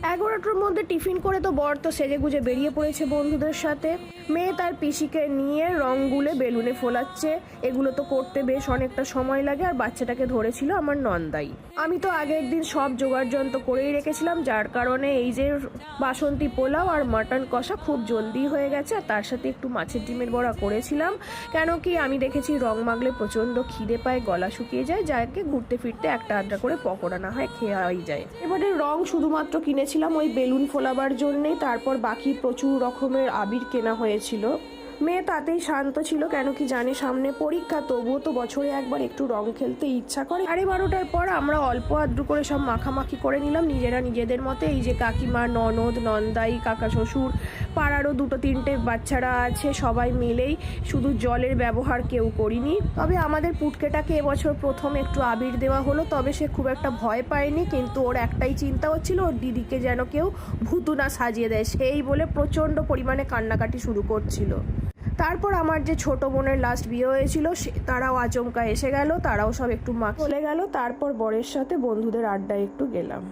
11টার মধ্যে টিফিন করে তো বর তো সেজেগুজে বেরিয়ে পড়েছে বন্ধুদের সাথে। মেয়ে তার পিসিকে নিয়ে রং গুলে বেলুনে ফোলাচ্ছে। এগুলো তো করতে বেশ অনেকটা সময় লাগে, আর বাচ্চাটাকে ধরেছিল আমার নন্দাই। আমি তো আগের দিন সব জোগাড় যন্ত্র করেই রেখেছিলাম, যার কারণে এই যে বাসন্তী পোলাও আর মাটন কষা খুব জলদি হয়ে গেছে। আর তার সাথে একটু মাছের ডিমের বড়া করেছিলাম, কেন কি আমি দেখেছি রং মাখলে প্রচণ্ড খিদে পায়, গলা শুকিয়ে যায়, যাকে ঘুরতে ফিরতে একটা আধটা করে পকোড়া না হয় খেয়াই যায়। এবারে রং শুধুমাত্র কিনেছিলাম ওই বেলুন ফোলাবার জন্যেই, তারপর বাকি প্রচুর রকমের আবির কেনা হয়েছিল। মেয়ে তাতেই শান্ত ছিল, কেন কি জানে সামনে পরীক্ষা, তবুও তো বছরে একবার একটু রং খেলতে ইচ্ছা করে। 12:30টার পর আমরা অল্প আদ্র করে সব মাখামাখি করে নিলাম নিজেরা নিজেদের মতে। এই যে কাকিমা, ননদ, নন্দাই, কাকা শ্বশুর, পাড়ারও 2-3টে বাচ্চারা আছে, সবাই মিলেই, শুধু জলের ব্যবহার কেউ করিনি। তবে আমাদের পুটকেটাকে এবছর প্রথম একটু আবির দেওয়া হলো, তবে সে খুব একটা ভয় পায়নি, কিন্তু ওর একটাই চিন্তা হচ্ছিল ওর দিদিকে যেন কেউ ভুতু না সাজিয়ে দেয়, সেই বলে প্রচণ্ড পরিমাণে কান্নাকাটি শুরু করছিল। তারপর আমার যে ছোট বোনের লাস্ট বিয়ে হয়েছিল তারাও আচমকা এসে গেল, তারাও সব একটু চলে গেল। তারপর বরের সাথে বন্ধুদের আড্ডায় একটু গেলাম।